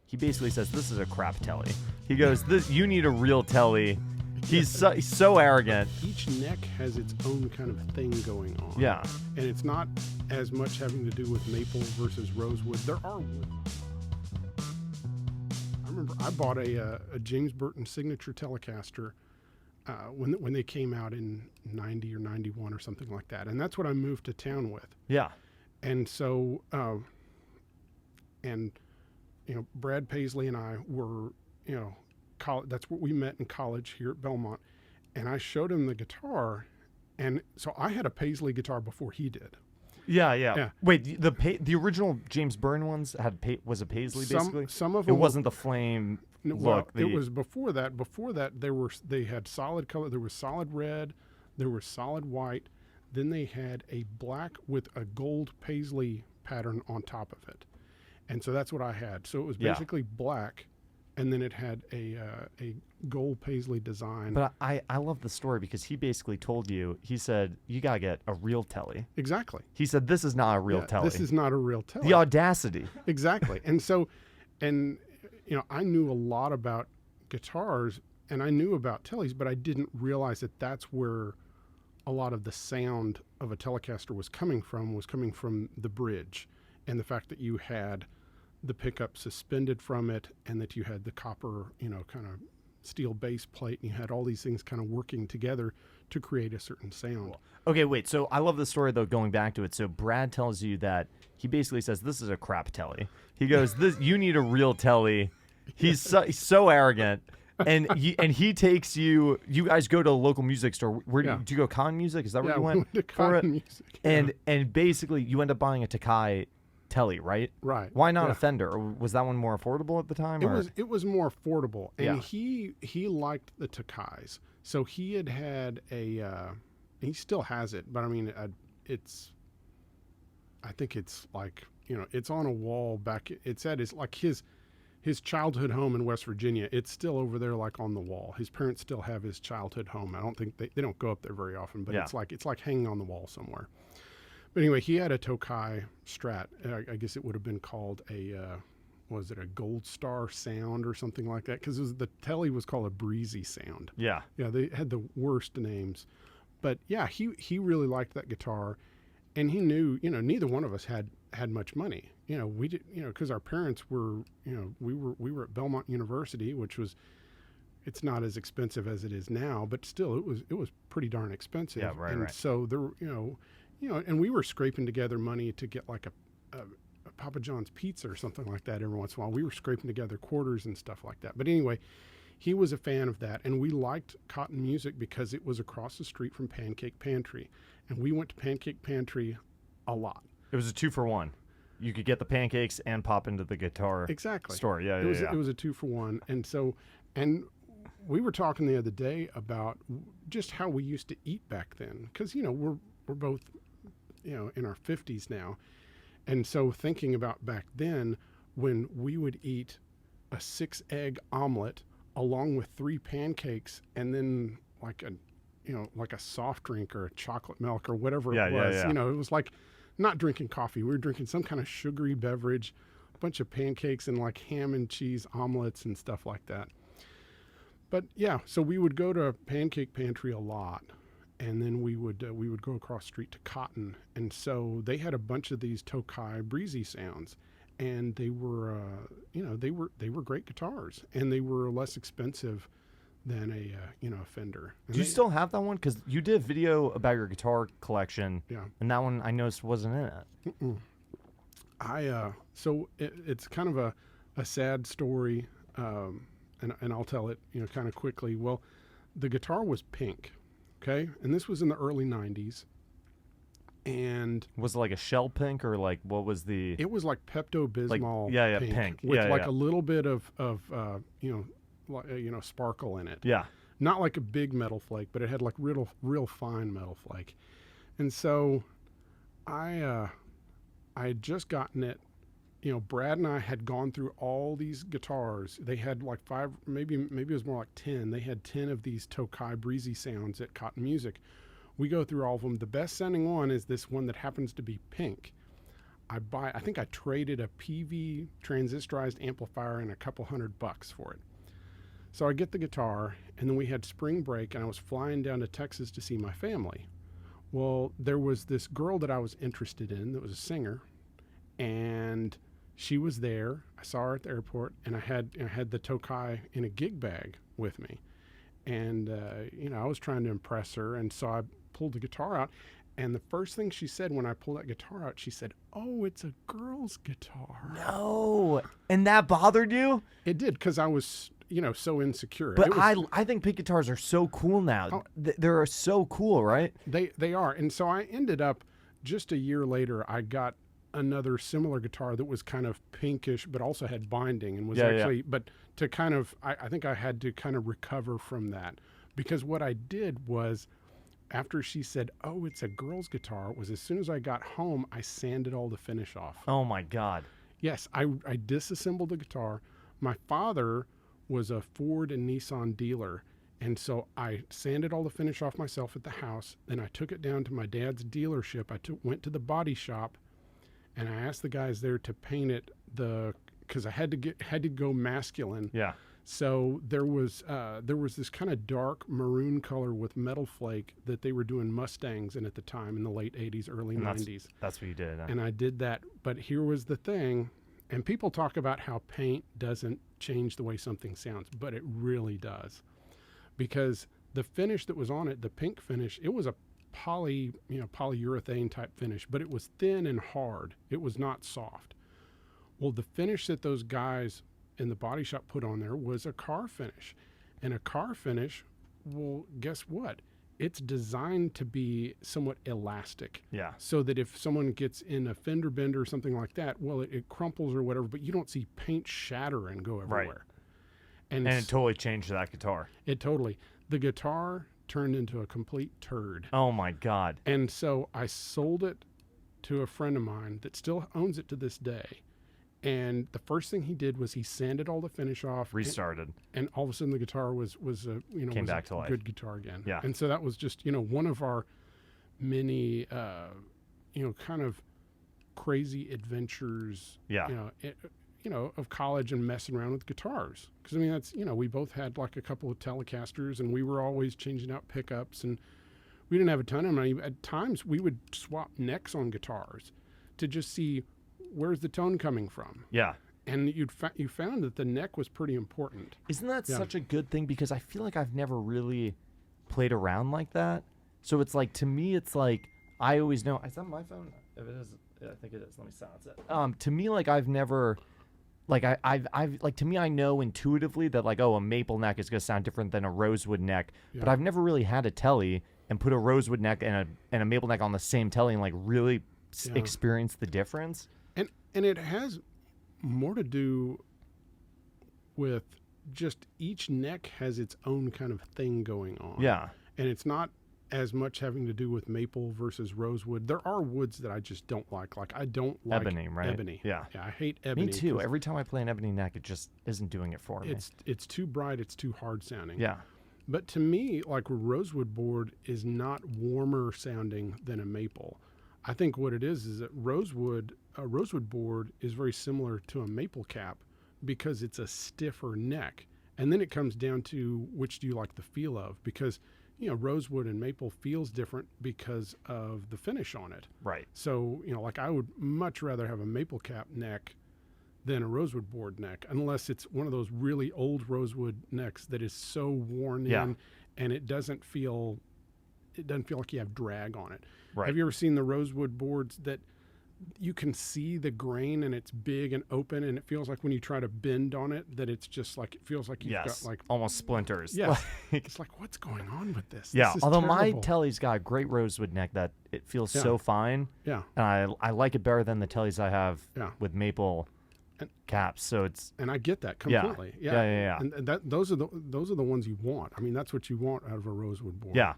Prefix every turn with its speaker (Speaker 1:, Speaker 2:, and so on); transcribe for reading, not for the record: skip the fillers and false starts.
Speaker 1: he basically says, this is a crap Tele. He goes, you need a real Tele. He's so arrogant.
Speaker 2: Each neck has its own kind of thing going on.
Speaker 1: Yeah.
Speaker 2: And it's not as much having to do with maple versus rosewood. There are wood. I remember I bought a James Burton signature Telecaster when they came out in 90 or 91 or something like that. And that's what I moved to town with.
Speaker 1: Yeah.
Speaker 2: And so, Brad Paisley and I were, that's what we met in college here at Belmont. And I showed him the guitar. And so I had a Paisley guitar before he did.
Speaker 1: Yeah. Wait, the original James Byrne ones was a Paisley basically?
Speaker 2: Some of them.
Speaker 1: It wasn't the flame look.
Speaker 2: It was before that. Before that, they had solid color. There was solid red. There was solid white. Then they had a black with a gold Paisley pattern on top of it. And so that's what I had. So it was basically black, and then it had a gold Paisley design.
Speaker 1: But I love the story because he basically told you, he said, you got to get a real Tele.
Speaker 2: Exactly.
Speaker 1: He said, this is not a real Tele.
Speaker 2: This is not a real Tele.
Speaker 1: The audacity.
Speaker 2: Exactly. And so, I knew a lot about guitars, and I knew about Teles, but I didn't realize that that's where a lot of the sound of a Telecaster was coming from the bridge, and the fact that you had the pickup suspended from it, and that you had the copper, kind of steel base plate, and you had all these things kind of working together to create a certain sound.
Speaker 1: Okay, wait. So I love the story, though, going back to it. So Brad tells you that he basically says, this is a crap Tele. He goes, you need a real Tele. He's so arrogant. And he takes you guys go to a local music store. Where do you go? Con Music? Is that where you went?
Speaker 2: We went to Con Music. Yeah.
Speaker 1: And basically you end up buying a Takai Tele, right?
Speaker 2: Right.
Speaker 1: Why not a Fender? Or was that one more affordable at the time?
Speaker 2: It was more affordable. And he liked the Takais. So he had he still has it, but I mean I think it's like, it's on a wall back. It's at his childhood home in West Virginia. It's still over there, like on the wall. His parents still have his childhood home. I don't think they don't go up there very often, but it's like hanging on the wall somewhere. But anyway, he had a Tokai Strat. I guess it would have been called a Gold Star Sound or something like that? Because the Tele was called a Breezy Sound.
Speaker 1: Yeah.
Speaker 2: Yeah, they had the worst names. But yeah, he really liked that guitar, and he knew, neither one of us had much money. We did, because our parents were, we were at Belmont University, which it's not as expensive as it is now, but still it was pretty darn expensive.
Speaker 1: Yeah, right.
Speaker 2: And so there, and we were scraping together money to get like a Papa John's pizza or something like that every once in a while. We were scraping together quarters and stuff like that. But anyway, he was a fan of that, and we liked Cotton Music because it was across the street from Pancake Pantry, and we went to Pancake Pantry a lot.
Speaker 1: It was a 2-for-1. You could get the pancakes and pop into the guitar store. Yeah,
Speaker 2: it was a 2-for-1. And we were talking the other day about just how we used to eat back then, because we're both in our 50s now, and so thinking about back then when we would eat a 6-egg omelet along with 3 pancakes, and then like a soft drink or a chocolate milk or whatever it was.
Speaker 1: Yeah.
Speaker 2: It was like not drinking coffee. We were drinking some kind of sugary beverage, a bunch of pancakes and like ham and cheese omelets and stuff like that. But yeah, so we would go to Pancake Pantry a lot, and then we would go across the street to Cotton, and so they had a bunch of these Tokai Breezy Sounds, and they were they were great guitars, and they were less expensive than a Fender. And
Speaker 1: do you still have that one? Because you did a video about your guitar collection, and that one I noticed wasn't in it.
Speaker 2: So it's kind of a sad story, and I'll tell it kind of quickly. Well, the guitar was pink, okay, and this was in the early '90s. And
Speaker 1: was it like a shell pink, or like what was the?
Speaker 2: It was like Pepto-Bismol,
Speaker 1: pink
Speaker 2: with a little bit of sparkle in it.
Speaker 1: Yeah.
Speaker 2: Not like a big metal flake, but it had like real fine metal flake. And so I had just gotten it. Brad and I had gone through all these guitars. They had like 5, maybe it was more like 10. They had 10 of these Tokai Breezy Sounds at Cotton Music. We go through all of them. The best sounding one is this one that happens to be pink. I think I traded a PV transistorized amplifier and a couple $100 for it. So I get the guitar, and then we had spring break, and I was flying down to Texas to see my family. Well, there was this girl that I was interested in that was a singer, and she was there. I saw her at the airport, and I had the Tokai in a gig bag with me. And, I was trying to impress her, and so I pulled the guitar out. And the first thing she said when I pulled that guitar out, she said, "Oh, it's a girl's guitar."
Speaker 1: No. And that bothered you?
Speaker 2: It did, because I was, so insecure.
Speaker 1: But I think pink guitars are so cool now.
Speaker 2: Oh.
Speaker 1: They're so cool, right?
Speaker 2: They are. And so I ended up, just a year later, I got another similar guitar that was kind of pinkish, but also had binding and was but to kind of, I think I had to kind of recover from that, because what I did was, after she said, "Oh, it's a girl's guitar," was as soon as I got home, I sanded all the finish off.
Speaker 1: Oh my God.
Speaker 2: Yes, I disassembled the guitar. My father was a Ford and Nissan dealer, and so I sanded all the finish off myself at the house. Then I took it down to my dad's dealership. Went to the body shop, and I asked the guys there to paint it because I had to go masculine.
Speaker 1: Yeah.
Speaker 2: So there was this kind of dark maroon color with metal flake that they were doing Mustangs in at the time in the late 80s, early 90s.
Speaker 1: That's what you did. Huh?
Speaker 2: And I did that. But here was the thing, and people talk about how paint doesn't change the way something sounds, but it really does. Because the finish that was on it, the pink finish, it was a polyurethane type finish, but it was thin and hard. It was not soft. Well, the finish that those guys in the body shop put on there was a car finish. And a car finish, well, guess what? It's designed to be somewhat elastic.
Speaker 1: Yeah.
Speaker 2: So that if someone gets in a fender bender or something like that, well, it crumples or whatever, but you don't see paint shatter and go everywhere.
Speaker 1: Right.
Speaker 2: And
Speaker 1: it totally changed that guitar.
Speaker 2: It totally. The guitar turned into a complete turd.
Speaker 1: Oh my God.
Speaker 2: And so I sold it to a friend of mine that still owns it to this day. And the first thing he did was he sanded all the finish off,
Speaker 1: restarted,
Speaker 2: and all of a sudden the guitar was
Speaker 1: came back to
Speaker 2: a
Speaker 1: life.
Speaker 2: Good guitar again.
Speaker 1: Yeah.
Speaker 2: And so that was just one of our many kind of crazy adventures.
Speaker 1: Yeah.
Speaker 2: Of college and messing around with guitars, because I mean that's we both had like a couple of Telecasters, and we were always changing out pickups, and we didn't have a ton of money. At times we would swap necks on guitars to just see where's the tone coming from.
Speaker 1: Yeah.
Speaker 2: And you found that the neck was pretty important.
Speaker 1: Isn't that such a good thing? Because I feel like I've never really played around like that. So it's like, to me, it's like, I always know. Is that my phone? If it is, I think it is. Let me silence it. To me, like, I've never, like, I've like, to me, I know intuitively that, like, oh, a maple neck is going to sound different than a rosewood neck. Yeah. But I've never really had a Tele and put a rosewood neck and a maple neck on the same Tele and, like, really experience the difference.
Speaker 2: And it has more to do with just each neck has its own kind of thing going on.
Speaker 1: Yeah.
Speaker 2: And it's not as much having to do with maple versus rosewood. There are woods that I just don't like. Like, I don't like
Speaker 1: ebony, right?
Speaker 2: Ebony.
Speaker 1: Yeah.
Speaker 2: Yeah, I hate ebony.
Speaker 1: Me too. Every time I play an ebony neck, it just isn't doing it for me.
Speaker 2: It's too bright. It's too hard sounding.
Speaker 1: Yeah.
Speaker 2: But to me, like, a rosewood board is not warmer sounding than a maple. I think what it is that a rosewood board is very similar to a maple cap because it's a stiffer neck. And then it comes down to which do you like the feel of, because rosewood and maple feels different because of the finish on it.
Speaker 1: Right.
Speaker 2: So, like, I would much rather have a maple cap neck than a rosewood board neck, unless it's one of those really old rosewood necks that is so worn in and it doesn't feel like you have drag on it.
Speaker 1: Right.
Speaker 2: Have you ever seen the rosewood boards that you can see the grain and it's big and open, and it feels like when you try to bend on it that it's just like, it feels like you've got like
Speaker 1: almost splinters.
Speaker 2: Yeah. It's like, what's going on with this?
Speaker 1: Yeah.
Speaker 2: This is
Speaker 1: Although
Speaker 2: terrible.
Speaker 1: my Tele's got a great rosewood neck that it feels so fine.
Speaker 2: Yeah.
Speaker 1: And I like it better than the Teles I have with maple caps. So it's,
Speaker 2: and I get that completely.
Speaker 1: Yeah.
Speaker 2: And those are the ones you want. I mean, that's what you want out of a rosewood board.
Speaker 1: Yeah.